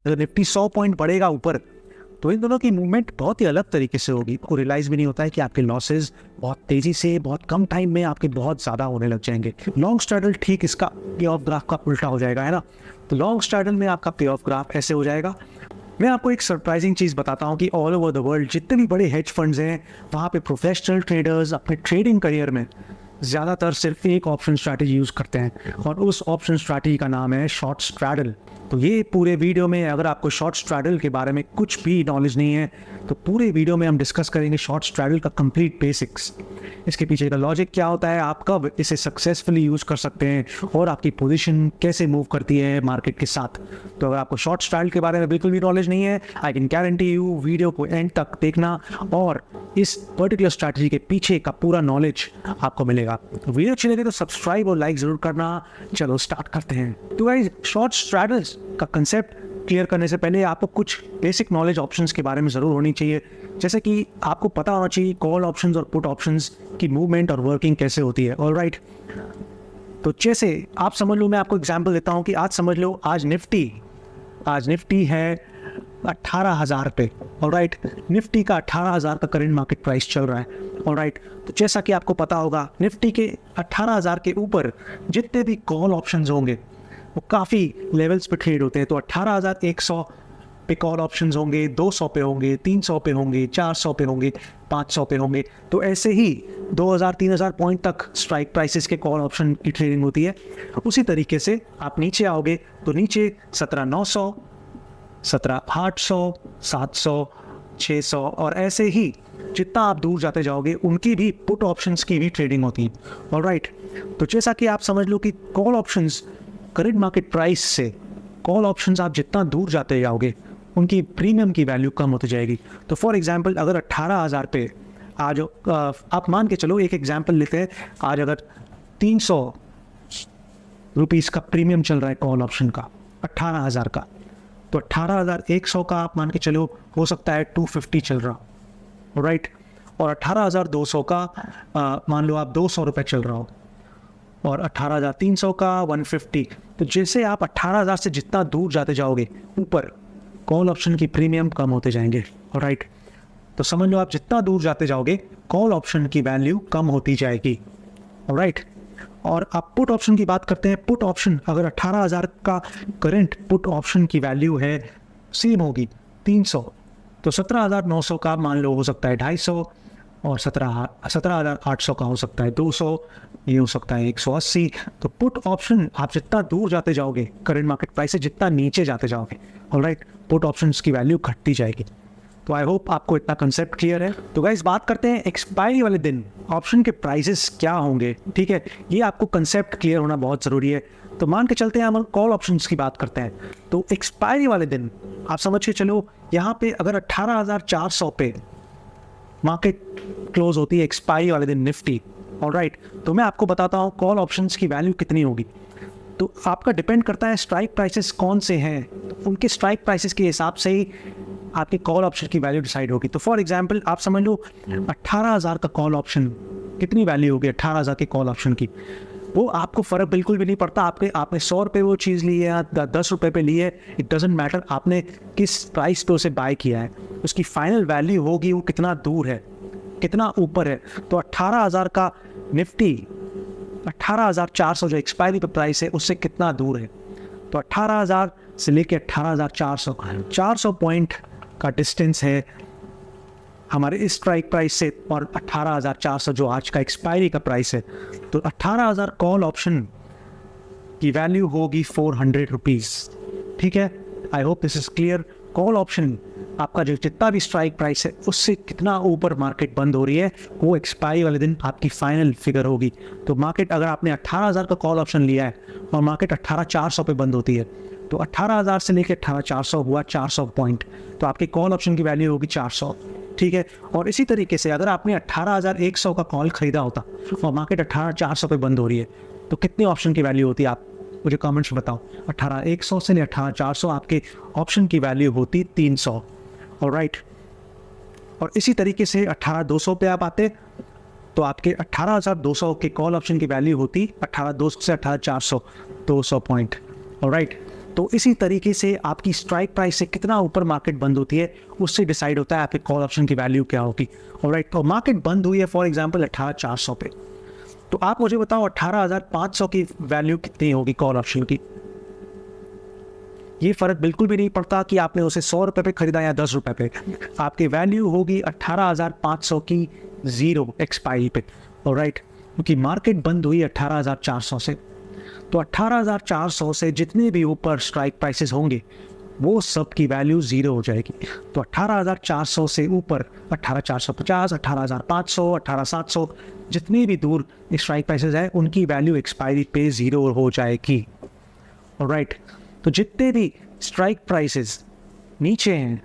अगर Nifty 100 point बढ़ेगा ऊपर तो इन दोनों की मूवमेंट बहुत ही अलग तरीके से होगी। आपको रियलाइज भी नहीं होता है कि आपके लॉसेज बहुत तेजी से बहुत कम टाइम में आपके बहुत ज़्यादा होने लग जाएंगे। लॉन्ग स्ट्रैडल ठीक इसका पे ऑफ ग्राफ का उल्टा हो जाएगा, है ना। तो लॉन्ग स्ट्रैडल में आपका पे ऑफ ग्राफ ऐसे हो जाएगा। मैं आपको एक सरप्राइजिंग चीज़ बताता हूँ कि ऑल ओवर द वर्ल्ड जितने भी बड़े हेज फंड्स हैं वहाँ पे प्रोफेशनल ट्रेडर्स अपने ट्रेडिंग करियर में ज़्यादातर सिर्फ एक ऑप्शन स्ट्रैटेजी यूज़ करते हैं और उस ऑप्शन स्ट्रैटेजी का नाम है शॉर्ट स्ट्रैडल। तो ये पूरे वीडियो में अगर आपको शॉर्ट स्ट्रैडल के बारे में कुछ भी नॉलेज नहीं है तो पूरे वीडियो में हम डिस्कस करेंगे शॉर्ट स्ट्रैडल का कंप्लीट बेसिक्स, इसके पीछे का लॉजिक क्या होता है, आप कब इसे सक्सेसफुली यूज़ कर सकते हैं और आपकी पोजीशन कैसे मूव करती है मार्केट के साथ। तो अगर आपको शॉर्ट स्ट्रैडल के बारे में बिल्कुल भी नॉलेज नहीं है, I can guarantee you video को एंड तक देखना और इस पर्टिकुलर स्ट्रैटेजी के पीछे का पूरा नॉलेज आपको मिलेगा। तो वीडियो अच्छी लगे तो सब्सक्राइब और लाइक ज़रूर करना। चलो स्टार्ट करते हैं। तो गाइस, शॉर्ट स्ट्रैटल्स का कंसेप्ट क्लियर करने से पहले आपको कुछ बेसिक नॉलेज ऑप्शंस के बारे में ज़रूर होनी चाहिए। जैसे कि आपको पता होना चाहिए कॉल ऑप्शंस और पुट ऑप्शंस की मूवमेंट और वर्किंग कैसे होती है। ऑलराइट, तो जैसे आप समझ लो, मैं आपको एग्जांपल देता हूँ कि आज समझ लो आज निफ्टी है 18,000 पे। ऑलराइट, निफ्टी का 18,000 का करंट मार्केट प्राइस चल रहा है। ऑलराइट, तो जैसा कि आपको पता होगा निफ्टी के 18,000 के ऊपर जितने भी कॉल ऑप्शंस होंगे वो काफ़ी लेवल्स पे ट्रेड होते हैं। तो 18,100 पे कॉल ऑप्शंस होंगे, 200 पे होंगे, 300 पे होंगे, 400 पे होंगे, 500 पे होंगे। तो ऐसे ही 2,000-3,000 पॉइंट तक स्ट्राइक प्राइसेस के कॉल ऑप्शन की ट्रेडिंग होती है। उसी तरीके से आप नीचे आओगे तो नीचे 17,900, 17,800, 700, 600 और ऐसे ही जितना आप दूर जाते जाओगे उनकी भी पुट ऑप्शंस की भी ट्रेडिंग होती है। ऑलराइट, तो जैसा कि आप समझ लो कि call options current market price से कॉल ऑप्शंस आप जितना दूर जाते जाओगे उनकी प्रीमियम की वैल्यू कम होती जाएगी। तो फॉर एग्जांपल अगर 18,000 पे आज आप मान के चलो, एक एग्जांपल लेते हैं, आज अगर 300 रुपीज़ का प्रीमियम चल रहा है कॉल ऑप्शन का 18,000 का, तो 18,100 का आप मान के चलो हो सकता है 250 चल रहा हो। राइट, और 18,200 का मान लो आप 200 रुपये चल रहा हो और 18,300 का 150। तो जैसे आप 18,000 से जितना दूर जाते जाओगे ऊपर कॉल ऑप्शन की प्रीमियम कम होते जाएंगे। राइट, तो समझ लो आप जितना दूर जाते जाओगे कॉल ऑप्शन की वैल्यू कम होती जाएगी। राइट, और आप पुट ऑप्शन की बात करते हैं। पुट ऑप्शन अगर 18,000 का करंट पुट ऑप्शन की वैल्यू है सेम होगी 300, तो 17,900 का मान लो हो सकता है 250 और 17,800 का हो सकता है 200, ये हो सकता है 180। तो पुट ऑप्शन आप जितना दूर जाते जाओगे करंट मार्केट प्राइस से जितना नीचे जाते जाओगे, ऑलराइट, पुट ऑप्शंस की वैल्यू घटती जाएगी। तो आई होप आपको इतना कंसेप्ट क्लियर है। तो गाइस, बात करते हैं एक्सपायरी वाले दिन ऑप्शन के प्राइसेस क्या होंगे। ठीक है, ये आपको कंसेप्ट क्लियर होना बहुत ज़रूरी है। तो मान के चलते हैं हम कॉल ऑप्शंस की बात करते हैं। तो एक्सपायरी वाले दिन आप समझ के चलो, यहाँ पे अगर 18,400 पे मार्केट क्लोज होती है एक्सपायरी वाले दिन निफ्टी, ऑलराइट, तो मैं आपको बताता हूँ कॉल ऑप्शंस की वैल्यू कितनी होगी। तो आपका डिपेंड करता है स्ट्राइक प्राइसेस कौन से हैं, उनके स्ट्राइक प्राइसेस के हिसाब से ही आपके कॉल ऑप्शन की वैल्यू डिसाइड होगी। तो फॉर एग्जांपल आप समझ लो 18,000 का कॉल ऑप्शन कितनी वैल्यू होगी 18,000 के कॉल ऑप्शन की, वो आपको फ़र्क बिल्कुल भी नहीं पड़ता। आपने 100 रुपये वो चीज़ ली है या 10 रुपये पे ली है, इट डजेंट मैटर आपने किस प्राइस पे उसे बाय किया है, उसकी फाइनल वैल्यू होगी वो कितना दूर है, कितना ऊपर है। तो 18,000 का निफ्टी 18,400 जो एक्सपायरी पे प्राइस है उससे कितना दूर है। तो 18,000 से लेके 18,400 400 पॉइंट का डिस्टेंस है हमारे इस स्ट्राइक प्राइस से और 18,400 जो आज का एक्सपायरी का प्राइस है। तो 18,000 कॉल ऑप्शन की वैल्यू होगी 400 रुपीज़। ठीक है, I hope this is clear. Call option आपका जो जितना भी स्ट्राइक प्राइस है उससे कितना ऊपर मार्केट बंद हो रही है वो एक्सपायरी वाले दिन आपकी फाइनल फिगर होगी। तो मार्केट अगर आपने 18,000 का कॉल ऑप्शन लिया है और मार्केट 18,400 पे बंद होती है, तो 18,000 से लेकर 18,400 हुआ 400 पॉइंट, तो आपके कॉल ऑप्शन की वैल्यू होगी 400। ठीक है, और इसी तरीके से अगर आपने 18,100 का कॉल खरीदा होता और मार्केट 18,400 पे बंद हो रही है तो कितनी ऑप्शन की वैल्यू होती है, आप मुझे कमेंट्स में बताओ। 18,100 से 18,400 आपके ऑप्शन की वैल्यू होती 300। ऑलराइट, और इसी तरीके से 18,200 पे आप आते तो आपके 18,200 के कॉल ऑप्शन की वैल्यू होती 18,200 से 18,400 200 पॉइंट। ऑलराइट, तो इसी तरीके से आपकी स्ट्राइक प्राइस से कितना ऊपर मार्केट बंद होती है उससे डिसाइड होता है आपके कॉल ऑप्शन की वैल्यू क्या होगी। ऑलराइट, तो मार्केट बंद हुई है फॉर एग्जांपल 18,400 पे, तो आप मुझे बताओ 18,500 की वैल्यू कितनी होगी कॉल ऑप्शन की। ये फर्क बिल्कुल भी नहीं पड़ता कि आपने उसे 100 रुपये पे खरीदा या 10 रुपये पे, आपकी वैल्यू होगी 18,500 की जीरो एक्सपायरी पे। ऑलराइट, क्योंकि मार्केट बंद हुई 18,400 से, तो 18,400 से जितने भी ऊपर स्ट्राइक प्राइसेस होंगे वो सब की वैल्यू ज़ीरो हो जाएगी। तो 18,400 से ऊपर 18,450, 18,500, 18,700 जितने भी दूर स्ट्राइक प्राइसेस हैं उनकी वैल्यू एक्सपायरी पे ज़ीरो हो जाएगी। ऑलराइट, तो जितने भी स्ट्राइक प्राइसेस नीचे हैं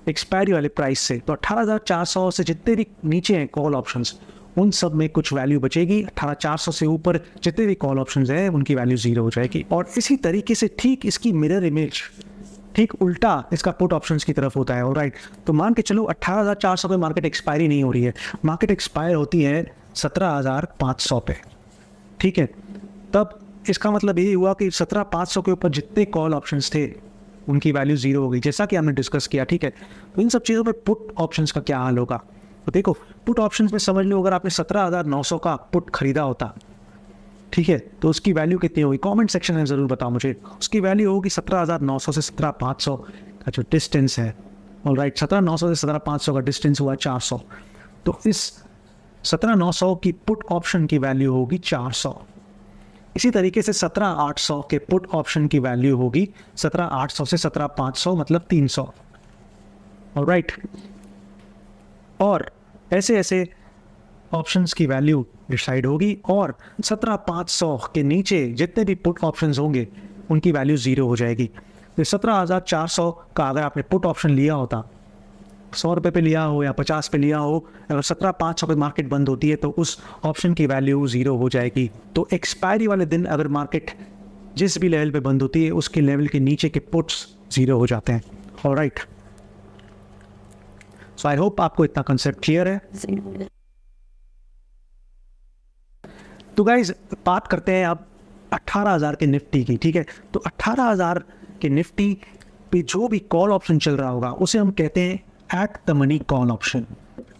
एक्सपायरी वाले प्राइस से, तो 18,400 से जितने भी नीचे हैं कॉल ऑप्शंस उन सब में कुछ वैल्यू बचेगी। 18,400 से ऊपर जितने भी कॉल ऑप्शंस हैं उनकी वैल्यू ज़ीरो हो जाएगी। और इसी तरीके से ठीक इसकी मिरर इमेज ठीक उल्टा इसका पुट ऑप्शंस की तरफ होता है। ऑलराइट, तो मान के चलो 18,400 पे मार्केट एक्सपायरी नहीं हो रही है, मार्केट एक्सपायर होती है 17,500 पे। ठीक है, तब इसका मतलब ये हुआ कि 17,500 के ऊपर जितने कॉल ऑप्शंस थे उनकी वैल्यू ज़ीरो हो गई, जैसा कि हमने डिस्कस किया। ठीक है, तो इन सब चीज़ों में पुट ऑप्शंस का क्या हाल होगा। तो देखो, पुट ऑप्शंस में समझ लो अगर आपने 17,900 का पुट खरीदा होता, ठीक है, तो उसकी वैल्यू कितनी होगी कमेंट सेक्शन में ज़रूर बताओ मुझे। उसकी वैल्यू होगी 17,900 से 17,500 का जो डिस्टेंस है। ऑलराइट, 17,900 से 17,500 का डिस्टेंस हुआ 400, तो इस 17,900 की पुट ऑप्शन की वैल्यू होगी 400। इसी तरीके से 17,800 के पुट ऑप्शन की वैल्यू होगी 17,800 से 17,500 मतलब 300। ऑलराइट, और ऐसे ऐसे ऑप्शंस की वैल्यू डिसाइड होगी, और 17,500 के नीचे जितने भी पुट ऑप्शंस होंगे उनकी वैल्यू ज़ीरो हो जाएगी। तो 17,400 का अगर आपने पुट ऑप्शन लिया होता, 100 रुपये पे लिया हो या 50 पे लिया हो, अगर 17,500 पे मार्केट बंद होती है तो उस ऑप्शन की वैल्यू ज़ीरो हो जाएगी। तो एक्सपायरी वाले दिन अगर मार्केट जिस भी लेवल पे बंद होती है उसके लेवल के नीचे के पुट्स ज़ीरो हो जाते हैं। ऑलराइट, सो आई होप आपको इतना कंसेप्ट क्लियर है। तो गाइज बात करते हैं अब 18,000 के निफ्टी की। ठीक है, तो 18,000 के निफ्टी पे जो भी कॉल ऑप्शन चल रहा होगा उसे हम कहते हैं at the money call option.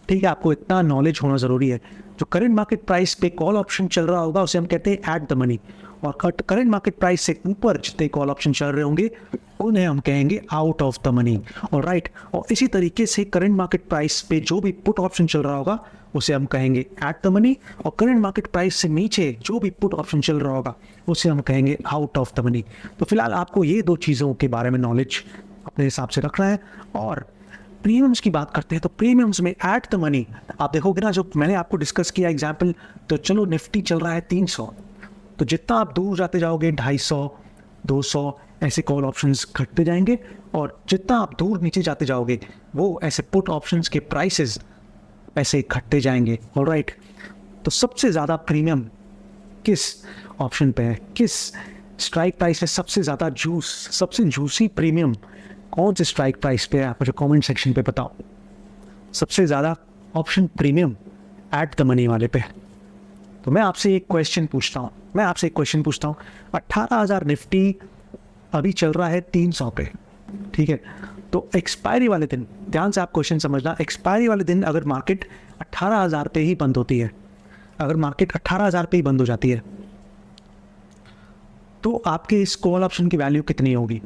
ठीक है, आपको इतना नॉलेज होना ज़रूरी है। जो करंट मार्केट प्राइस पे कॉल ऑप्शन चल रहा होगा उसे हम कहते हैं एट द मनी, और करंट मार्केट प्राइस से ऊपर जितने कॉल ऑप्शन चल रहे होंगे उन्हें हम कहेंगे out of the money. Alright, और इसी तरीके से करंट मार्केट प्राइस पे जो भी पुट ऑप्शन चल रहा होगा उसे हम कहेंगे एट द मनी, और करंट मार्केट प्राइस से नीचे जो भी पुट ऑप्शन चल रहा होगा उसे हम कहेंगे आउट ऑफ द मनी। तो फिलहाल आपको ये दो चीज़ों के बारे में नॉलेज अपने हिसाब से रखना है। और प्रीमियम्स की बात करते हैं, तो प्रीमियम्स में एट द मनी आप देखोगे ना, जो मैंने आपको डिस्कस किया एग्जाम्पल, तो चलो निफ्टी चल रहा है 300, तो जितना आप दूर जाते जाओगे 250, 200 ऐसे कॉल ऑप्शंस घटते जाएंगे, और जितना आप दूर नीचे जाते जाओगे वो ऐसे पुट ऑप्शंस के प्राइसेस ऐसे घटते जाएंगे। ऑलराइट, तो सबसे ज़्यादा प्रीमियम किस ऑप्शन पे है, किस स्ट्राइक प्राइस है सबसे ज़्यादा सबसे जूसी प्रीमियम कौन से स्ट्राइक प्राइस पे है, आप मुझे कमेंट सेक्शन पे बताओ। सबसे ज़्यादा option premium at the money वाले पे। तो मैं आपसे एक क्वेश्चन पूछता हूँ, 18,000 निफ्टी अभी चल रहा है 300 पे। ठीक है, तो एक्सपायरी वाले दिन, ध्यान से आप क्वेश्चन समझना, एक्सपायरी वाले दिन अगर मार्केट 18,000 पे ही बंद होती है, अगर मार्केट 18,000 पे ही बंद हो जाती है, तो आपके इस कॉल ऑप्शन की वैल्यू कितनी होगी।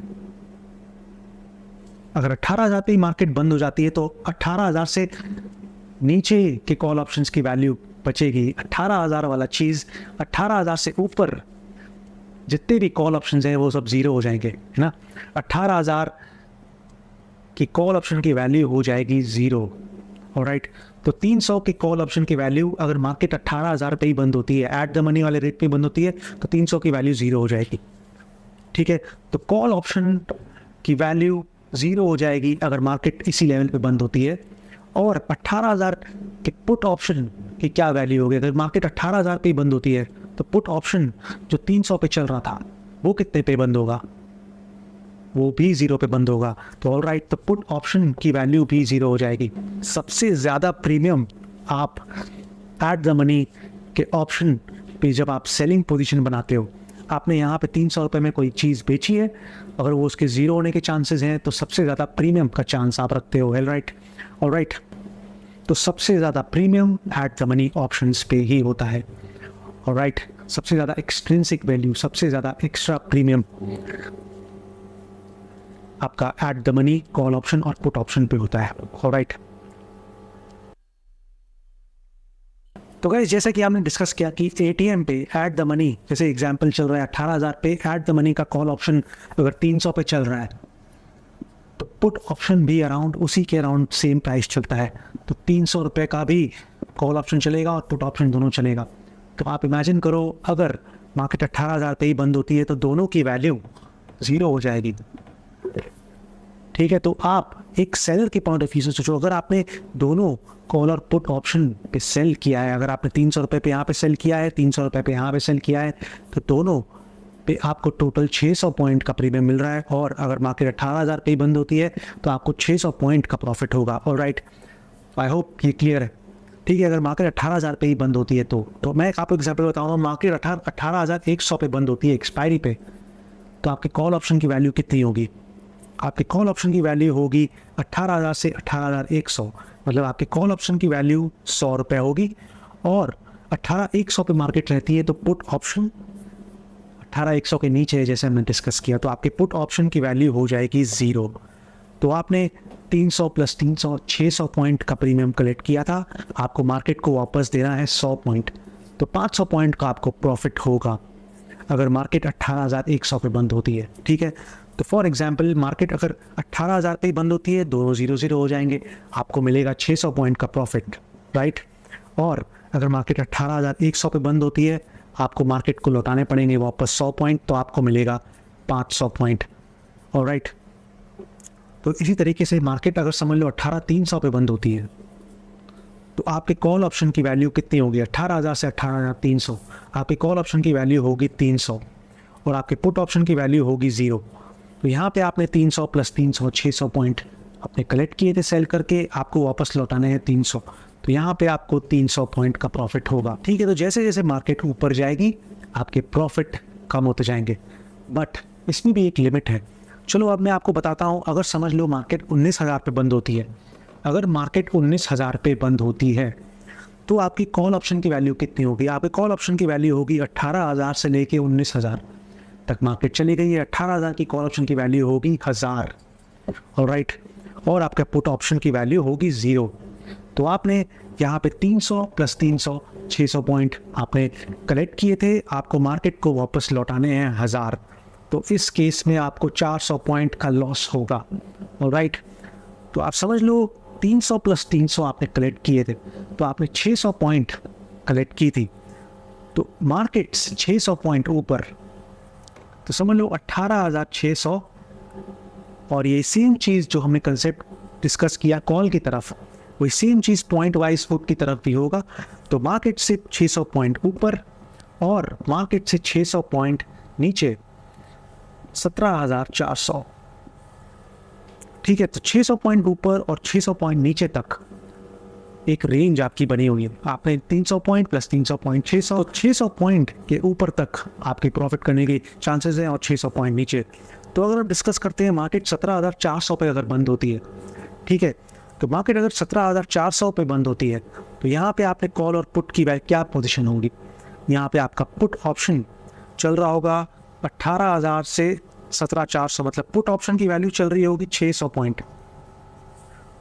अगर 18,000 पे ही मार्केट बंद हो जाती है तो 18,000 से नीचे के कॉल ऑप्शंस की वैल्यू बचेगी 18,000 वाला चीज़। 18,000 से ऊपर जितने भी कॉल ऑप्शंस हैं वो सब ज़ीरो हो जाएंगे, है ना। 18,000 की कॉल ऑप्शन की वैल्यू हो जाएगी ज़ीरो। ऑलराइट, तो 300 के कॉल ऑप्शन की वैल्यू अगर मार्केट 18,000 पे ही बंद होती है, एट द मनी वाले रेट पे बंद होती है, तो 300 की वैल्यू ज़ीरो हो जाएगी। ठीक है, तो कॉल ऑप्शन की वैल्यू ज़ीरो हो जाएगी अगर मार्केट इसी लेवल पे बंद होती है। और 18,000 के पुट ऑप्शन की क्या वैल्यू होगी, अगर मार्केट 18,000 पे ही बंद होती है तो पुट ऑप्शन जो 300 पे चल रहा था वो कितने पे बंद होगा, वो भी ज़ीरो पे बंद होगा। तो ऑलराइट, तो पुट ऑप्शन की वैल्यू भी ज़ीरो हो जाएगी। सबसे ज़्यादा प्रीमियम आप एट द मनी के ऑप्शन पे जब आप सेलिंग पोजीशन बनाते हो, आपने यहाँ पे 300 रुपये में कोई चीज़ बेची है, अगर वो उसके ज़ीरो होने के चांसेस हैं तो सबसे ज़्यादा प्रीमियम का चांस आप रखते हो, राइट। तो सबसे ज़्यादा premium at the money options पे ही होता है, राइट। सबसे ज़्यादा एक्सट्रिंसिक वैल्यू, सबसे ज़्यादा एक्स्ट्रा प्रीमियम आपका at the money call option और पुट ऑप्शन पे होता है, राइट। तो गाइस जैसा कि आपने डिस्कस किया कि एटीएम पे एट द मनी, जैसे एग्जांपल चल रहा है 18,000 पे एट द मनी का कॉल ऑप्शन अगर 300 पे चल रहा है तो पुट ऑप्शन भी अराउंड उसी के अराउंड सेम प्राइस चलता है, तो 300 रुपये का भी कॉल ऑप्शन चलेगा और पुट ऑप्शन दोनों चलेगा। तो आप इमेजिन करो अगर मार्केट 18,000 पे ही बंद होती है तो दोनों की वैल्यू ज़ीरो हो जाएगी, ठीक है। तो आप एक सेलर के पॉइंट ऑफ व्यू से सोचो, अगर आपने दोनों कॉल और पुट ऑप्शन पे सेल किया है, अगर आपने 300 रुपये पे यहाँ पे सेल किया है, 300 रुपये पे यहाँ पे सेल किया है, तो दोनों पे आपको टोटल 600 पॉइंट का प्रीमियम मिल रहा है। और अगर मार्केट 18,000 पे ही बंद होती है तो आपको 600 पॉइंट का प्रॉफिट होगा, ऑलराइट। आई होप ये क्लियर है, ठीक है। अगर मार्केट 18,000 पे ही बंद होती है तो मैं आपको एग्जाम्पल बताऊँगा, मार्केट 18,100 पे बंद होती है एक्सपायरी पे, तो आपके कॉल ऑप्शन की वैल्यू कितनी होगी? आपके कॉल ऑप्शन की वैल्यू होगी 18,000 से 18,100, मतलब आपके कॉल ऑप्शन की वैल्यू 100 रुपये होगी। और 18,100 पे मार्केट रहती है तो पुट ऑप्शन 18,100 के नीचे है, जैसे हमने डिस्कस किया, तो आपके पुट ऑप्शन की वैल्यू हो जाएगी 0। तो आपने 300 + 300 600 पॉइंट का प्रीमियम कलेक्ट किया था, आपको मार्केट को वापस देना है 100 पॉइंट, तो 500 पॉइंट का आपको प्रॉफिट होगा अगर मार्केट 18,100 पे बंद होती है, ठीक है। तो फॉर एग्जांपल मार्केट अगर 18,000 पे ही बंद होती है, दोनों 0-0 हो जाएंगे, आपको मिलेगा 600 पॉइंट का प्रॉफिट, राइट। और अगर मार्केट 18,100 पे बंद होती है, आपको मार्केट को लौटाने पड़ेंगे वापस 100 पॉइंट, तो आपको मिलेगा 500 पॉइंट, ऑलराइट। तो इसी तरीके से मार्केट अगर समझ लो 18,300 पे बंद होती है तो आपके कॉल ऑप्शन की वैल्यू कितनी होगी? 18,000 से 18,300, आपके कॉल ऑप्शन की वैल्यू होगी 300 और आपके पुट ऑप्शन की वैल्यू होगी 0। तो यहाँ पे आपने 300 + 300 600 पॉइंट अपने कलेक्ट किए थे सेल करके, आपको वापस लौटाने हैं 300, तो यहाँ पे आपको 300 पॉइंट का प्रॉफिट होगा, ठीक है। तो जैसे जैसे मार्केट ऊपर जाएगी आपके प्रॉफिट कम होते जाएंगे, बट इसमें भी एक लिमिट है। चलो अब मैं आपको बताता हूँ, अगर समझ लो मार्केट 19,000 पे बंद होती है, अगर मार्केट 19,000 पे बंद होती है तो आपकी कॉल ऑप्शन की वैल्यू कितनी होगी? आपकी कॉल ऑप्शन की वैल्यू होगी 18,000 से लेके 19,000 तक मार्केट चली गई है, 18,000 की कॉल ऑप्शन की वैल्यू होगी 1,000, ऑलराइट। और आपका पुट ऑप्शन की वैल्यू होगी 0। तो आपने यहाँ पे 300 + 300 600 पॉइंट आपने कलेक्ट किए थे, आपको मार्केट को वापस लौटाने हैं 1,000, तो इस केस में आपको 400 पॉइंट का लॉस होगा, ऑलराइट। तो आप समझ लो 300 + 300 आपने कलेक्ट किए थे, तो आपने 600 पॉइंट कलेक्ट की थी, तो मार्केट 600 पॉइंट ऊपर, तो समझ लो 18,600। और ये सेम चीज़ जो हमने कंसेप्ट डिस्कस किया कॉल की तरफ, वही सेम चीज़ पॉइंट वाइज पुट की तरफ भी होगा। तो मार्केट से 600 पॉइंट ऊपर और मार्केट से 600 पॉइंट नीचे 17,400, ठीक है। तो 600 पॉइंट ऊपर और 600 पॉइंट नीचे तक एक रेंज आपकी बनी हुई है। आपने 300 पॉइंट + 300 पॉइंट 600 पॉइंट के ऊपर तक आपके प्रॉफिट करने के चांसेस हैं और 600 पॉइंट नीचे। तो अगर हम डिस्कस करते हैं मार्केट 17,400 पे अगर बंद होती है, ठीक है, तो मार्केट अगर 17,400 पे बंद होती है तो यहाँ पे आपने कॉल और पुट की क्या पोजीशन होगी? यहाँ पे आपका पुट ऑप्शन चल रहा होगा 18,000 से 17,400, मतलब पुट ऑप्शन की वैल्यू चल रही होगी 600 पॉइंट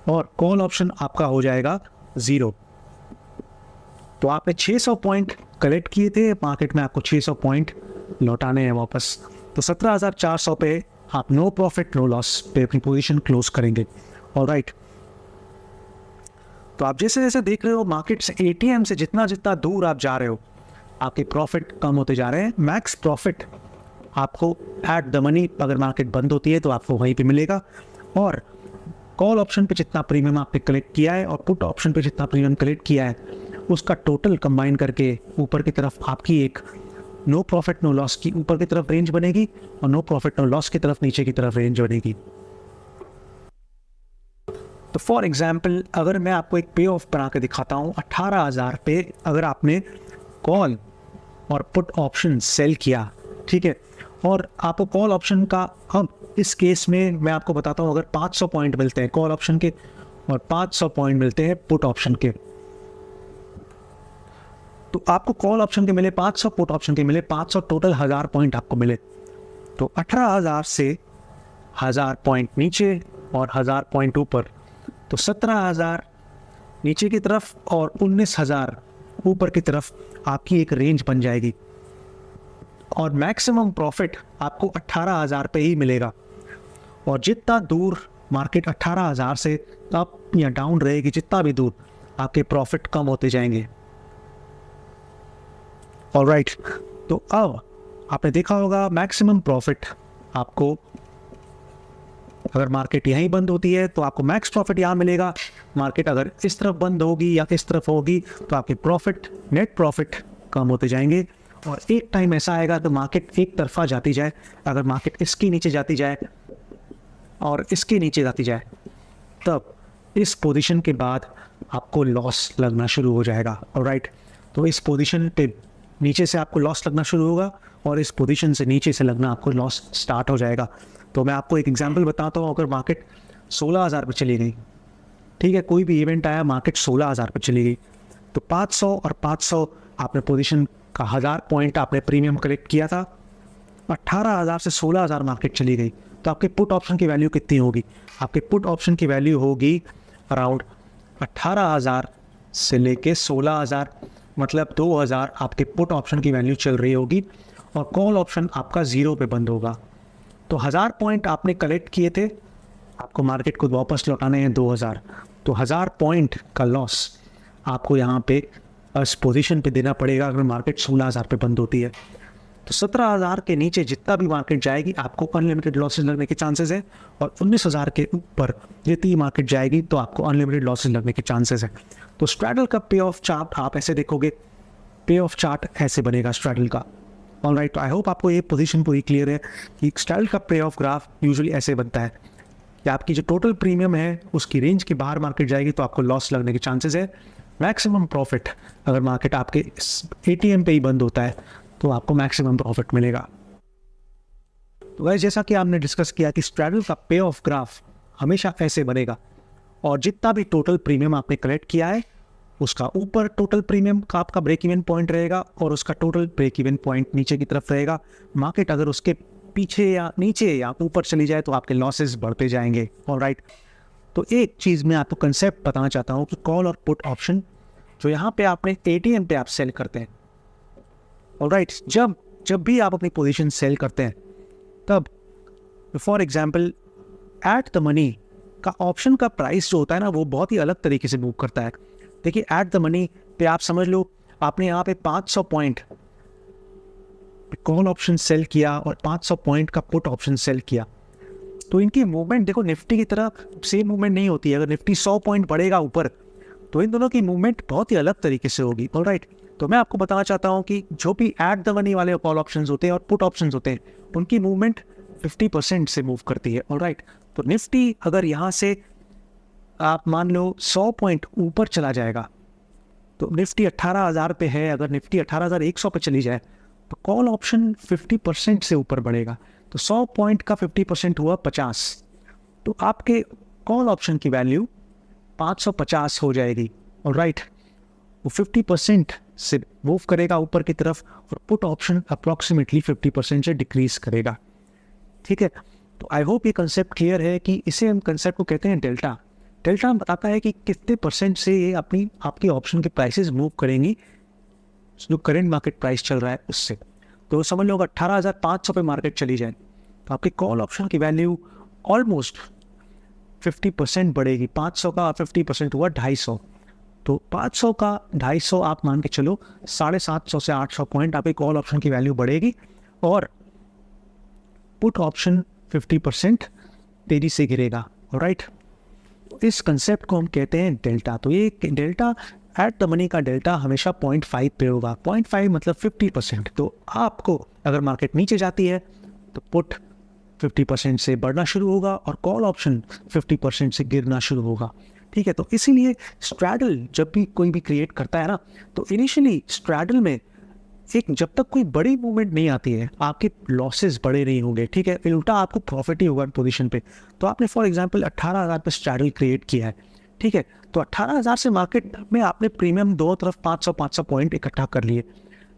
और कॉल ऑप्शन आपका हो जाएगा 0। तो आपने 600 पॉइंट कलेक्ट किए थे, मार्केट में आपको 600 पॉइंट लौटाने हैं वापस, तो 17,400 पे आप नो प्रॉफिट नो लॉस पे अपनी पोजीशन क्लोज करेंगे, ऑलराइट। तो आप जैसे जैसे देख रहे हो मार्केट से एटीएम से जितना जितना दूर आप जा रहे हो आपके प्रॉफिट कम होते जा रहे हैं। मैक्स प्रॉफिट आपको एट द मनी अगर मार्केट बंद होती है तो आपको वहीं पे मिलेगा, और कॉल ऑप्शन पे जितना प्रीमियम आपने कलेक्ट किया है और पुट ऑप्शन पे जितना प्रीमियम कलेक्ट किया है उसका टोटल कंबाइन करके ऊपर की तरफ आपकी एक नो प्रॉफिट नो लॉस की ऊपर की तरफ रेंज बनेगी और नो प्रॉफिट नो लॉस की तरफ नीचे की तरफ रेंज बनेगी। तो फॉर एग्जाम्पल अगर मैं आपको एक पे ऑफ बना के दिखाता हूँ, 18,000 पे अगर आपने कॉल और पुट ऑप्शन सेल किया ठीक है। और आपको कॉल ऑप्शन का, अब इस केस में मैं आपको बताता हूँ, अगर 500 पॉइंट मिलते हैं कॉल ऑप्शन के और 500 पॉइंट मिलते हैं पुट ऑप्शन के, तो आपको कॉल ऑप्शन के मिले 500, पुट ऑप्शन के मिले 500, टोटल 1000 पॉइंट आपको मिले। तो 18,000 से 1000 पॉइंट नीचे और 1000 पॉइंट ऊपर, तो 17,000 नीचे की तरफ और 19,000 ऊपर की तरफ आपकी एक रेंज बन जाएगी। और मैक्सिमम प्रॉफिट आपको 18,000 पे ही मिलेगा। और जितना दूर मार्केट 18,000 से अप या डाउन रहेगी, जितना भी दूर, आपके प्रॉफिट कम होते जाएंगे। ऑलराइट, तो अब आपने देखा होगा मैक्सिमम प्रॉफिट आपको, अगर मार्केट यहीं बंद होती है तो आपको मैक्स प्रॉफिट यहाँ मिलेगा। मार्केट अगर इस तरफ बंद होगी या इस तरफ होगी तो आपके प्रॉफिट, नेट प्रॉफिट कम होते जाएंगे। और एक टाइम ऐसा आएगा तो मार्केट एक तरफा जाती जाए, अगर मार्केट इसके नीचे जाती जाए और इसके नीचे जाती जाए, तब इस पोजीशन के बाद आपको लॉस लगना शुरू हो जाएगा। ऑलराइट, तो इस पोजीशन पे नीचे से आपको लॉस लगना शुरू होगा और इस पोजीशन से नीचे से लगना आपको लॉस स्टार्ट हो जाएगा। तो मैं आपको एक एग्जांपल बताता हूँ, अगर मार्केट 16,000 पे चली गई, ठीक है, कोई भी इवेंट आया, मार्केट 16,000 पे चली गई, तो 500 और 500 आपने पोजीशन का 1000 पॉइंट आपने प्रीमियम कलेक्ट किया था। 18,000 से 16,000 मार्केट चली गई, तो आपके पुट ऑप्शन की वैल्यू कितनी होगी? आपके पुट ऑप्शन की वैल्यू होगी अराउंड 18,000 से लेके 16,000, मतलब 2,000 आपके पुट ऑप्शन की वैल्यू चल रही होगी और कॉल ऑप्शन आपका 0 पे बंद होगा। तो 1000 पॉइंट आपने कलेक्ट किए थे, आपको मार्केट को वापस लौटाने हैं 2000, तो 1000 पॉइंट का लॉस आपको यहाँ पे इस पोजीशन पे देना पड़ेगा अगर मार्केट 16,000 पे बंद होती है। तो 17,000 के नीचे जितना भी मार्केट जाएगी आपको अनलिमिटेड लॉसेस लगने के चांसेस है, और 19,000 के ऊपर जितनी मार्केट जाएगी तो आपको अनलिमिटेड लॉसेस लगने के चांसेस है। तो स्ट्रैडल का पे ऑफ चार्ट आप ऐसे देखोगे, पे ऑफ चार्ट ऐसे बनेगा स्ट्रैडल का। ऑलराइट, तो आई होप आपको ये पोजीशन पूरी क्लियर है कि स्ट्रैडल का पे ऑफ ग्राफ यूजुअली ऐसे बनता है कि आपकी जो टोटल प्रीमियम है उसकी रेंज के बाहर मार्केट जाएगी तो आपको लॉस लगने के चांसेस है। मैक्सिमम प्रॉफिट, अगर मार्केट आपके एटीएम पे ही बंद होता है तो आपको मैक्सिमम प्रॉफिट मिलेगा। तो गाइस, जैसा कि आपने डिस्कस किया कि स्ट्रैडल का पे ऑफ ग्राफ हमेशा ऐसे बनेगा, और जितना भी टोटल प्रीमियम आपने कलेक्ट किया है उसका ऊपर टोटल प्रीमियम का आपका ब्रेक इवन पॉइंट रहेगा और उसका टोटल ब्रेक इवन पॉइंट नीचे की तरफ रहेगा। मार्केट अगर उसके पीछे या नीचे या ऊपर चली जाए तो आपके लॉसेस बढ़ते जाएंगे। ऑलराइट, तो एक चीज़ मैं आपको कंसेप्ट बताना चाहता हूँ कि कॉल और पुट ऑप्शन जो यहाँ पे आपने एटीएम पे आप सेल करते हैं, ऑलराइट, जब भी आप अपनी पोजीशन सेल करते हैं तब for example at the money का ऑप्शन का प्राइस जो होता है ना वो बहुत ही अलग तरीके से मूव करता है। देखिए, एट द मनी पे आप समझ लो आपने यहाँ पे 500 पॉइंट कॉल ऑप्शन सेल किया और 500 पॉइंट का पुट ऑप्शन सेल किया, तो इनकी मूवमेंट देखो निफ्टी की तरह सेम मूवमेंट नहीं होती है। अगर निफ्टी 100 पॉइंट बढ़ेगा ऊपर तो इन दोनों की मूवमेंट बहुत ही अलग तरीके से होगी। ऑलराइट, तो मैं आपको बताना चाहता हूँ कि जो भी एट द मनी वाले कॉल ऑप्शंस होते हैं और पुट ऑप्शंस होते हैं उनकी मूवमेंट 50% से मूव करती है। ऑलराइट, तो निफ्टी अगर यहाँ से आप मान लो 100 पॉइंट ऊपर चला जाएगा, तो निफ्टी 18,000 पे है, अगर निफ्टी 18,100 पे चली जाए तो कॉल ऑप्शन 50% से ऊपर बढ़ेगा। तो 100 पॉइंट का 50% हुआ 50, तो आपके कॉल ऑप्शन की वैल्यू 550 हो जाएगी। ऑलराइट, वो 50% से मूव करेगा ऊपर की तरफ और पुट ऑप्शन अप्रॉक्सीमेटली 50% से डिक्रीज करेगा। ठीक है, तो आई होप ये कंसेप्ट क्लियर है कि इसे हम कंसेप्ट को कहते हैं डेल्टा। डेल्टा बताता है कि कितने परसेंट से ये आपकी ऑप्शन के प्राइसेस मूव करेंगी जो करंट मार्केट प्राइस चल रहा है उससे। तो समझ लो 18,500 पे मार्केट चली जाए तो आपके कॉल ऑप्शन की वैल्यू ऑलमोस्ट 50% बढ़ेगी। 500 का 50% हुआ 250, तो 500 का 250 आप मान के चलो 750 से 800 पॉइंट आपके कॉल ऑप्शन की वैल्यू बढ़ेगी और पुट ऑप्शन 50% तेजी से गिरेगा। राइट, इस कंसेप्ट को हम कहते हैं डेल्टा। तो ये डेल्टा एट द मनी का डेल्टा हमेशा 0.5 पे होगा। 0.5 मतलब 50%। तो आपको अगर मार्केट नीचे जाती है तो पुट 50% से बढ़ना शुरू होगा और कॉल ऑप्शन 50% से गिरना शुरू होगा। ठीक है, तो इसीलिए स्ट्रैडल जब भी कोई भी क्रिएट करता है ना, तो इनिशियली स्ट्रैडल में एक जब तक कोई बड़ी मूवमेंट नहीं आती है आपके लॉसेस बड़े नहीं होंगे, ठीक है, उल्टा आपको प्रॉफिट ही होगा पोजीशन पे। तो आपने फॉर एग्जांपल 18,000 पे स्ट्रैडल क्रिएट किया है, ठीक है, तो 18,000 से मार्केट में आपने प्रीमियम दो तरफ 500 पॉइंट इकट्ठा कर लिए।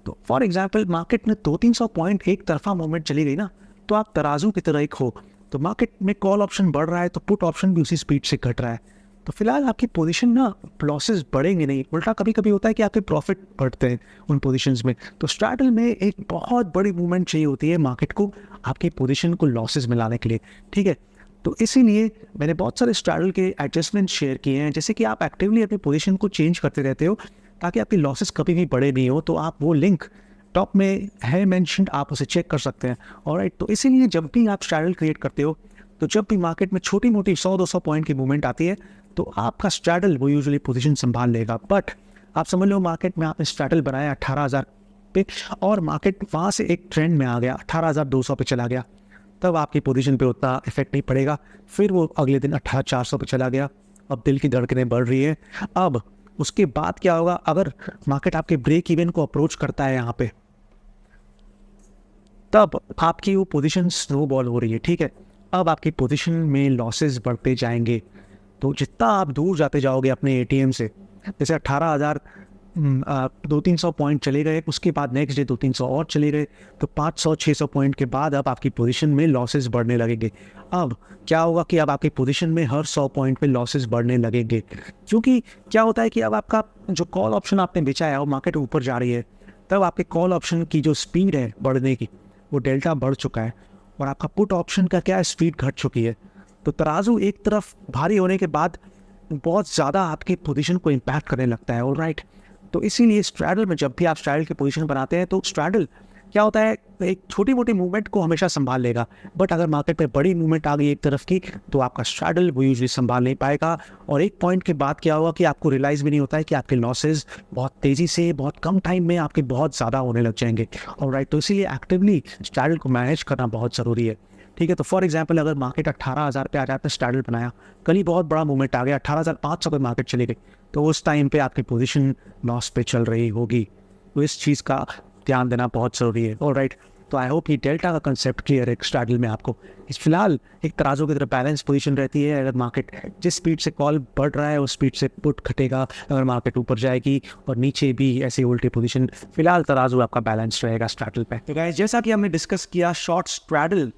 तो फॉर एग्जांपल मार्केट में 200-300 पॉइंट एक तरफा मूवमेंट चली गई ना, तो आप तराजू की तरह एक हो, तो मार्केट में कॉल ऑप्शन बढ़ रहा है तो पुट ऑप्शन भी उसी स्पीड से घट रहा है, तो फिलहाल आपकी पोजीशन ना लॉसेस बढ़ेंगे नहीं, उल्टा कभी कभी होता है कि आपके प्रॉफिट बढ़ते हैं उन पोजीशंस में। तो स्ट्रैडल में एक बहुत बड़ी मूवमेंट चाहिए होती है मार्केट को आपकी पोजीशन को लॉसेस में लाने के लिए, ठीक है। तो इसीलिए मैंने बहुत सारे स्ट्रैडल के एडजस्टमेंट शेयर किए हैं, जैसे कि आप एक्टिवली अपनी पोजीशन को चेंज करते रहते हो ताकि आपकी लॉसेस कभी भी बड़े नहीं हो। तो आप वो लिंक टॉप में है मेंशन्ड, आप उसे चेक कर सकते हैं। ऑलराइट, तो इसीलिए जब भी आप स्ट्रैडल क्रिएट करते हो, तो जब भी मार्केट में छोटी मोटी 100-200 पॉइंट की मूवमेंट आती है तो आपका स्ट्रैडल वो यूजुअली पोजीशन संभाल लेगा। बट आप समझ लो मार्केट में आपने स्ट्रैडल बनाया 18,000 पे और मार्केट वहाँ से एक ट्रेंड में आ गया 18,200 पे चला गया, तब आपकी पोजीशन पे उतना इफेक्ट नहीं पड़ेगा। फिर वो अगले दिन 18,400 पे चला गया, अब दिल की धड़कनें बढ़ रही है। अब उसके बाद क्या होगा, अगर मार्केट आपके ब्रेक इवन को अप्रोच करता है यहाँ पे, तब आपकी वो पोजीशन स्नोबॉल हो रही है, ठीक है। अब आपकी पोजीशन में लॉसेस बढ़ते जाएंगे, तो जितना आप दूर जाते जाओगे अपने एटीएम से, जैसे 18,000 200-300 पॉइंट चले गए, उसके बाद नेक्स्ट डे 200-300 और चले गए, तो 500-600 पॉइंट के बाद अब आपकी पोजीशन में लॉसेस बढ़ने लगेंगे। अब क्या होगा कि अब आपकी पोजीशन में हर 100 पॉइंट पे लॉसेस बढ़ने लगेंगे, क्योंकि क्या होता है कि अब आपका जो कॉल ऑप्शन आपने बेचा है वो मार्केट ऊपर जा रही है, तब आपके कॉल ऑप्शन की जो स्पीड है बढ़ने की वो डेल्टा बढ़ चुका है और आपका पुट ऑप्शन का क्या है, स्पीड घट चुकी है। तो तराजू एक तरफ भारी होने के बाद बहुत ज़्यादा आपकी पोजीशन को इम्पैक्ट करने लगता है। ऑलराइट, तो इसीलिए स्ट्रैडल में जब भी आप स्ट्रैडल की पोजीशन बनाते हैं तो स्ट्रैडल क्या होता है, एक छोटी मोटी मूवमेंट को हमेशा संभाल लेगा, बट अगर मार्केट में बड़ी मूवमेंट आ गई एक तरफ की तो आपका स्ट्रैडल वो यूजली संभाल नहीं पाएगा। और एक पॉइंट के बाद क्या होगा कि आपको रियलाइज़ भी नहीं होता है कि आपके लॉसेज बहुत तेज़ी से बहुत कम टाइम में आपके बहुत ज़्यादा होने लग जाएंगे। ऑलराइट, तो इसीलिए एक्टिवली स्ट्रैडल को मैनेज करना बहुत ज़रूरी है, ठीक है। तो फॉर एग्जांपल अगर मार्केट 18,000 पे आज आपने स्ट्रैडल बनाया, कल ही बहुत बड़ा मूवमेंट आ गया 18,500 पे मार्केट चली गई, तो उस टाइम पे आपकी पोजीशन लॉस पे चल रही होगी, तो इस चीज़ का ध्यान देना बहुत ज़रूरी है। ऑलराइट, तो आई होप ये डेल्टा का कंसेप्ट क्लियर है स्ट्रैडल में आपको। इस फिलहाल एक तराजू की तरह बैलेंस पोजीशन रहती है, अगर मार्केट जिस स्पीड से कॉल बढ़ रहा है उस स्पीड से पुट घटेगा, अगर मार्केट ऊपर जाएगी और नीचे भी ऐसे उल्टी पोजीशन, फिलहाल तराजू आपका बैलेंस रहेगा स्ट्रैडल पे। तो गाइस, जैसा कि हमने डिस्कस किया, शॉर्ट स्ट्रैडल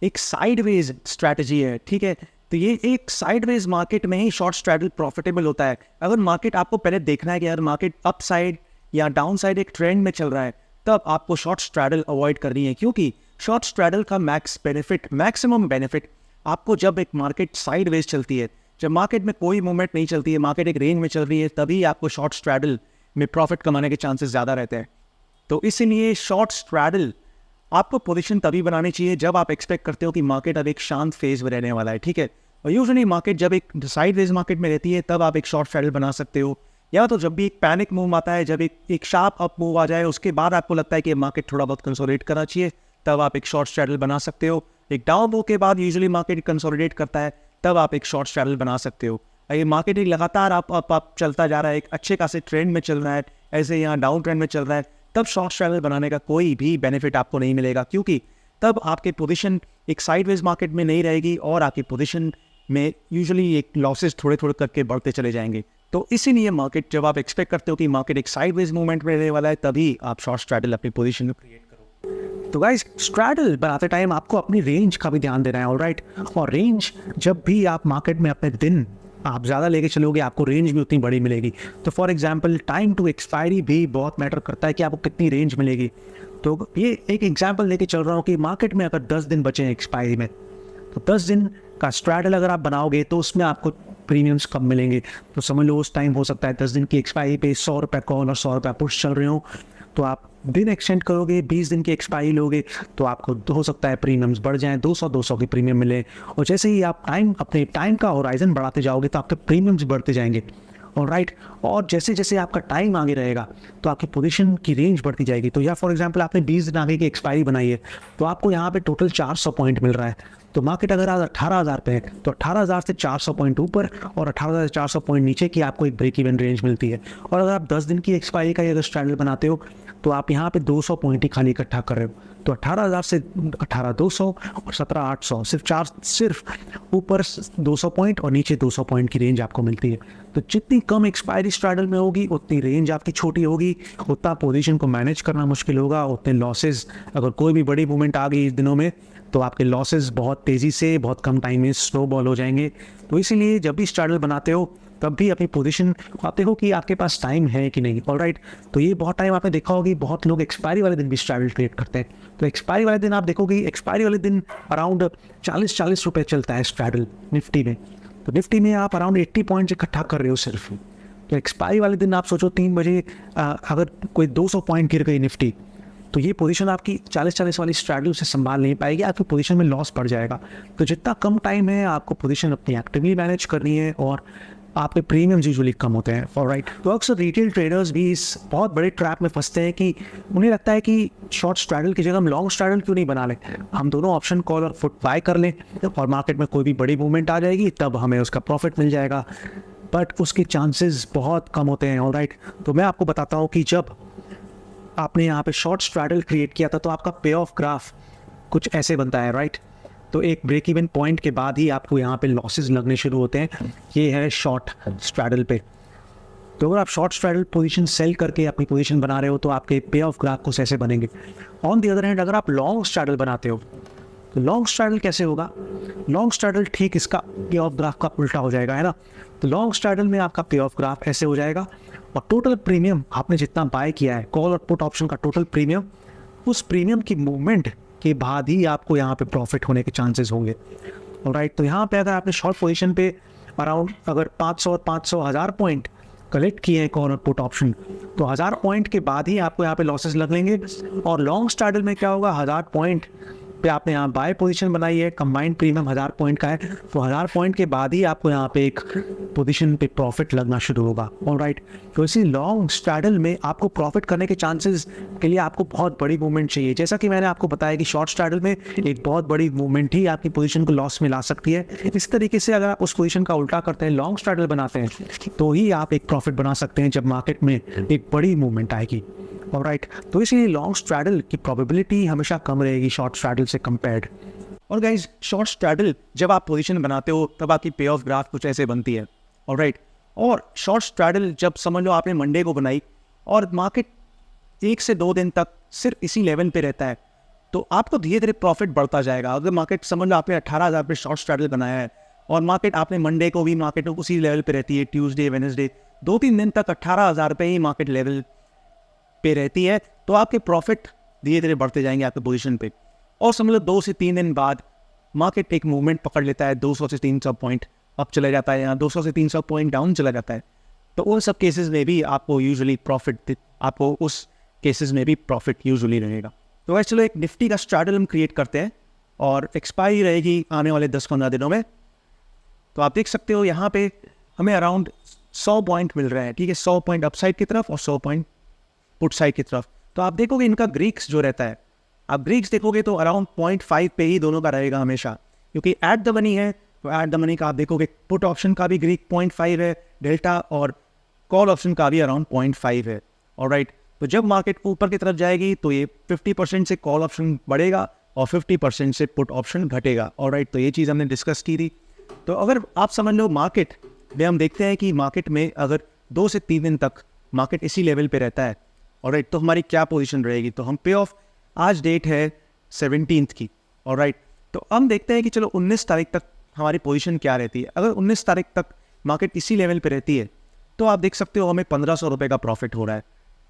एक साइडवेज स्ट्रैटेजी है, ठीक है। तो ये एक साइडवेज मार्केट में ही शॉर्ट स्ट्रैडल प्रॉफिटेबल होता है। अगर मार्केट आपको पहले देखना है कि अगर मार्केट अप साइड या डाउन साइड एक ट्रेंड में चल रहा है, तब आपको शॉर्ट स्ट्रैडल अवॉइड करनी है, क्योंकि शॉर्ट स्ट्रैडल का मैक्सिमम बेनिफिट आपको जब एक मार्केट साइडवेज चलती है, जब मार्केट में कोई मूवमेंट नहीं चलती है, मार्केट एक रेंज में चल रही है, तभी आपको शॉर्ट स्ट्रैडल में प्रॉफिट कमाने के चांसेस ज़्यादा रहते हैं। तो इसीलिए शॉर्ट स्ट्रैडल आपको पोजीशन तभी बनानी चाहिए जब आप एक्सपेक्ट करते हो कि मार्केट अब एक शांत फेज में रहने वाला है, ठीक है। और यूजुअली मार्केट जब एक साइडवेज मार्केट में रहती है तब आप एक शॉर्ट स्ट्रैडल बना सकते हो, या तो जब भी एक पैनिक मूव आता है, जब एक शार्प अप मूव आ जाए, उसके बाद आपको लगता है कि मार्केट थोड़ा बहुत कंसोलिडेट करना चाहिए, तब आप एक शॉर्ट स्ट्रैडल बना सकते हो। एक डाउन मूव के बाद यूजुअली मार्केट कंसोलिडेट करता है, तब आप एक शॉर्ट स्ट्रैडल बना सकते हो। ये मार्केट लगातार आप चलता जा रहा है, एक अच्छे खासे ट्रेंड में चल रहा है, ऐसे यहाँ डाउन ट्रेंड में चल रहा है, तब शॉर्ट स्ट्रैडल बनाने का कोई भी बेनिफिट आपको नहीं मिलेगा, क्योंकि तब आपकी पोजीशन एक साइडवेज मार्केट में नहीं रहेगी और आपकी पोजीशन में यूजुअली एक लॉसेस थोड़े थोड़े करके बढ़ते चले जाएंगे। तो इसीलिए मार्केट जब आप एक्सपेक्ट करते हो कि मार्केट एक साइडवेज मूवमेंट में रहने वाला है, तभी आप शॉर्ट स्ट्रैडल अपनी पोजीशन में क्रिएट करो। तो गाइस, स्ट्रैडल बनाते टाइम आपको अपनी रेंज का भी ध्यान देना है। ऑलराइट, और रेंज जब भी आप मार्केट में अपने दिन आप ज़्यादा लेके चलोगे, आपको रेंज भी उतनी बड़ी मिलेगी। तो for example time to expiry भी बहुत मैटर करता है कि आपको कितनी रेंज मिलेगी। तो ये एक एग्जांपल लेके चल रहा हूँ कि मार्केट में अगर 10 दिन बचे हैं एक्सपायरी में, तो 10 दिन का स्ट्रैडल अगर आप बनाओगे तो उसमें आपको प्रीमियम्स कम मिलेंगे। तो समझ लो उस टाइम हो सकता है 10 दिन की एक्सपायरी पे 100 रुपये कॉल और 100 रुपये पुश चल रहे हो, तो आप दिन एक्सटेंड करोगे, 20 दिन की एक्सपायरी लोगे, तो आपको हो सकता है प्रीमियम्स बढ़ जाएं, 200 की प्रीमियम मिले। और जैसे ही आप अपने टाइम का होराइजन बढ़ाते जाओगे तो आपके प्रीमियम्स बढ़ते जाएंगे। ऑलराइट, और जैसे जैसे आपका टाइम आगे रहेगा तो आपकी पोजीशन की रेंज बढ़ती जाएगी। तो या फॉर एग्जांपल आपने 20 दिन आगे की एक्सपायरी बनाई है, तो आपको यहाँ पे टोटल 400 पॉइंट मिल रहा है। तो मार्केट अगर आज 18,000 पे है तो 18,000 से 400 पॉइंट ऊपर और 18,000 से 400 पॉइंट नीचे की आपको एक ब्रेक इवन रेंज मिलती है। और अगर आप 10 दिन की एक्सपायरी का अगर स्ट्रैडल बनाते हो तो आप यहाँ पे 200 पॉइंट ही खाली इकट्ठा कर रहे हो। तो 18,000 से 18,200 और 17,800 सिर्फ ऊपर 200 पॉइंट और नीचे 200 पॉइंट की रेंज आपको मिलती है। तो जितनी कम एक्सपायरी स्ट्रैडल में होगी उतनी रेंज आपकी छोटी होगी, उतना पोजीशन को मैनेज करना मुश्किल होगा, उतने लॉसेस, अगर कोई भी बड़ी मूवमेंट आ गई इस दिनों में तो आपके लॉसेस बहुत तेज़ी से बहुत कम टाइम में स्नोबॉल हो जाएंगे। तो इसीलिए जब भी स्ट्रैडल बनाते हो तब भी अपनी पोजीशन आप देखो कि आपके पास टाइम है कि नहीं। ऑलराइट, तो ये बहुत टाइम आपने देखा होगी बहुत लोग एक्सपायरी वाले दिन भी स्ट्रैडल ट्रेड करते हैं। तो एक्सपायरी वाले दिन आप देखोगे एक्सपायरी वाले दिन अराउंड 40 रुपये चलता है स्ट्रैडल निफ्टी में। तो निफ्टी में आप अराउंड 80 पॉइंट्स इकट्ठा कर रहे हो सिर्फ। तो एक्सपायरी वाले दिन आप सोचो 3 बजे अगर कोई 200 पॉइंट गिर गई निफ्टी तो ये पोजीशन आपकी 40 वाली स्ट्रैडल से संभाल नहीं पाएगी, आपकी पोजीशन में लॉस बढ़ जाएगा। तो जितना कम टाइम है आपको पोजीशन अपनी एक्टिवली मैनेज करनी है और आपके प्रीमियम्स यूजुअली कम होते हैं। ऑलराइट, तो अक्सर रिटेल ट्रेडर्स भी इस बहुत बड़े ट्रैप में फंसते हैं कि उन्हें लगता है कि शॉर्ट स्ट्रैडल की जगह हम लॉन्ग स्ट्रैडल क्यों नहीं बना लें, हम दोनों ऑप्शन कॉल और फुट बाय कर लें और मार्केट में कोई भी बड़ी मूवमेंट आ जाएगी तब हमें उसका प्रॉफिट मिल जाएगा। बट उसके चांसेस बहुत कम होते हैं। ऑलराइट, तो मैं आपको बताता हूँ कि जब आपने यहाँ पे शॉर्ट स्ट्रैडल क्रिएट किया था तो आपका पे ऑफ ग्राफ कुछ ऐसे बनता है। राइट, तो एक ब्रेक इवन पॉइंट के बाद ही आपको यहाँ पे लॉसेस लगने शुरू होते हैं। ये है शॉर्ट स्ट्रैडल पे। तो अगर आप शॉर्ट स्ट्रैडल पोजीशन सेल करके अपनी पोजीशन बना रहे हो तो आपके पे ऑफ ग्राफ कुछ ऐसे बनेंगे। ऑन दी अदर हैंड अगर आप लॉन्ग स्ट्रैडल बनाते हो तो लॉन्ग स्ट्रैडल कैसे होगा, लॉन्ग स्ट्रैडल ठीक इसका पे ऑफ ग्राफ का उल्टा हो जाएगा, है ना। तो लॉन्ग स्ट्रैडल में आपका पे ऑफ ग्राफ ऐसे हो जाएगा और टोटल प्रीमियम आपने जितना बाय किया है कॉल और पुट ऑप्शन का टोटल प्रीमियम, उस प्रीमियम की मूवमेंट के बाद ही आपको यहाँ पे प्रॉफिट होने के चांसेस होंगे। ऑलराइट, तो यहाँ पे अगर आपने शॉर्ट पोजीशन पे अराउंड अगर 500 और 500 1000 पॉइंट कलेक्ट किए हैं कॉल और पुट ऑप्शन तो 1000 पॉइंट के बाद ही आपको यहाँ पे लॉसेस लगेंगे। और लॉन्ग स्ट्रैडल में क्या होगा, 1000 पॉइंट पे आपने यहाँ बाय पोजीशन बनाई है, कंबाइंड प्रीमियम 1000 पॉइंट का है, तो 1000 पॉइंट के बाद ही आपको यहाँ पे एक पोजीशन पे प्रॉफिट लगना शुरू होगा। ऑलराइट, तो इसी लॉन्ग स्ट्रैडल में आपको प्रॉफिट करने के चांसेस के लिए आपको बहुत बड़ी मूवमेंट चाहिए। जैसा कि मैंने आपको बताया कि शॉर्ट स्ट्रैडल में एक बहुत बड़ी मूवमेंट ही आपकी पोजीशन को लॉस में ला सकती है। इस तरीके से अगर आप उस पोजीशन का उल्टा करते हैं, लॉन्ग स्ट्रैडल बनाते हैं तो ही आप एक प्रॉफिट बना सकते हैं जब मार्केट में एक बड़ी मूवमेंट आएगी। ऑलराइट, तो इसलिए लॉन्ग स्ट्रैडल की प्रोबेबिलिटी हमेशा कम रहेगी शॉर्ट स्ट्रैडल से कंपेयर्ड। और गाइज, शॉर्ट स्ट्रैडल जब आप पोजीशन बनाते हो तब आपकी पे ऑफ ग्राफ कुछ ऐसे बनती है। ऑलराइट, और शॉर्ट स्ट्रैडल जब समझ लो आपने मंडे को बनाई और मार्केट 1 से 2 दिन तक सिर्फ इसी लेवल पे रहता है तो आपको धीरे धीरे प्रॉफिट बढ़ता जाएगा। अगर मार्केट समझ लो आपने 18,000 पे शॉर्ट स्ट्रैडल बनाया है और मार्केट आपने मंडे को भी मार्केट उसी लेवल पे रहती है, ट्यूसडे वेडनेसडे 2-3 दिन तक 18,000 पे ही मार्केट लेवल पे रहती है तो आपके प्रॉफिट धीरे धीरे बढ़ते जाएंगे आपके पोजीशन पे। और समझ लो 2 से 3 दिन बाद मार्केट एक मूवमेंट पकड़ लेता है, 200 से 300 पॉइंट अप चला जाता है या 200 से 300 पॉइंट डाउन चला जाता है, तो उन सब केसेस में भी आपको यूजुअली प्रॉफिट आपको उस केसेस में भी प्रॉफिट यूजुअली रहेगा। तो वैसे चलो एक निफ्टी का स्ट्रैडल हम क्रिएट करते हैं और एक्सपायरी रहेगी आने वाले 10-15 दिनों में। तो आप देख सकते हो यहाँ पे हमें अराउंड 100 पॉइंट मिल रहे हैं, ठीक है, 100 पॉइंट अपसाइड की तरफ और 100 पॉइंट पुट साइड की तरफ। तो आप देखोगे इनका ग्रीक्स जो रहता है, आप ग्रीक्स देखोगे तो अराउंड 0.5 पे ही दोनों का रहेगा हमेशा, क्योंकि एट द मनी है तो एट द मनी का आप देखोगे पुट ऑप्शन का भी ग्रीक 0.5 है डेल्टा और कॉल ऑप्शन का भी अराउंड 0.5 है। ऑलराइट, तो जब मार्केट ऊपर की तरफ जाएगी तो ये 50% से कॉल ऑप्शन बढ़ेगा और 50% से पुट ऑप्शन घटेगा। ऑलराइट, तो ये चीज़ हमने डिस्कस की थी। तो अगर आप समझ लो मार्केट में हम देखते हैं कि मार्केट में अगर 2 से 3 दिन तक मार्केट इसी लेवल पे रहता है, ऑलराइट, तो हमारी क्या पोजीशन रहेगी। तो हम पे ऑफ, आज डेट है 17 की, ऑलराइट, तो हम देखते हैं कि चलो 19 तारीख तक हमारी पोजीशन क्या रहती है। अगर 19 तारीख तक मार्केट इसी लेवल पे रहती है तो आप देख सकते हो हमें 1500 रुपये का प्रॉफिट हो रहा है,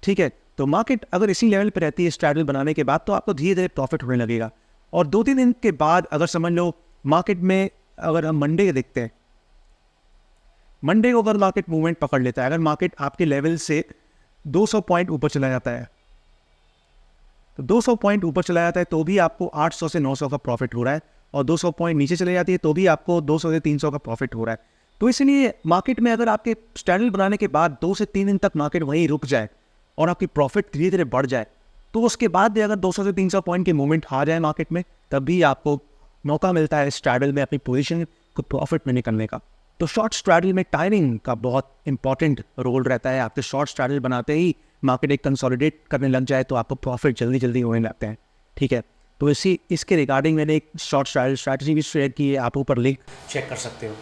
ठीक है। तो मार्केट अगर इसी लेवल पे रहती है स्ट्रैडल बनाने के बाद तो आपको धीरे धीरे प्रॉफिट होने लगेगा। और 2-3 दिन के बाद अगर समझ लो मार्केट में अगर हम मंडे देखते हैं, मंडे को अगर मार्केट मूवमेंट पकड़ लेता है, अगर मार्केट आपके लेवल से 200 पॉइंट ऊपर चला जाता है तो 200 पॉइंट ऊपर चला जाता है तो भी आपको 800 से 900 का प्रॉफिट हो रहा है और 200 पॉइंट नीचे चले जाती है तो भी आपको 200 से 300 का प्रॉफिट हो रहा है। तो इसलिए मार्केट में अगर आपके स्ट्रैडल बनाने के बाद 2 से 3 दिन तक मार्केट वहीं रुक जाए और आपकी प्रॉफिट धीरे धीरे बढ़ जाए तो उसके बाद भी अगर 200 से 300 पॉइंट की मूवमेंट आ जाए मार्केट में तब भी आपको मौका मिलता है स्ट्रैडल में अपनी पोजीशन को प्रॉफिट में निकलने का। तो शॉर्ट स्ट्रैडल में टाइमिंग का बहुत इंपॉर्टेंट रोल रहता है। आपके शॉर्ट स्ट्रैडल बनाते ही मार्केट एक कंसोलिडेट करने लग जाए तो आपको प्रॉफिट जल्दी जल्दी होने लगते हैं, ठीक है। तो इसके रिगार्डिंग मैंने एक शॉर्ट स्ट्रैटेजी भी शेयर की है, आप ऊपर लिंक चेक कर सकते हो।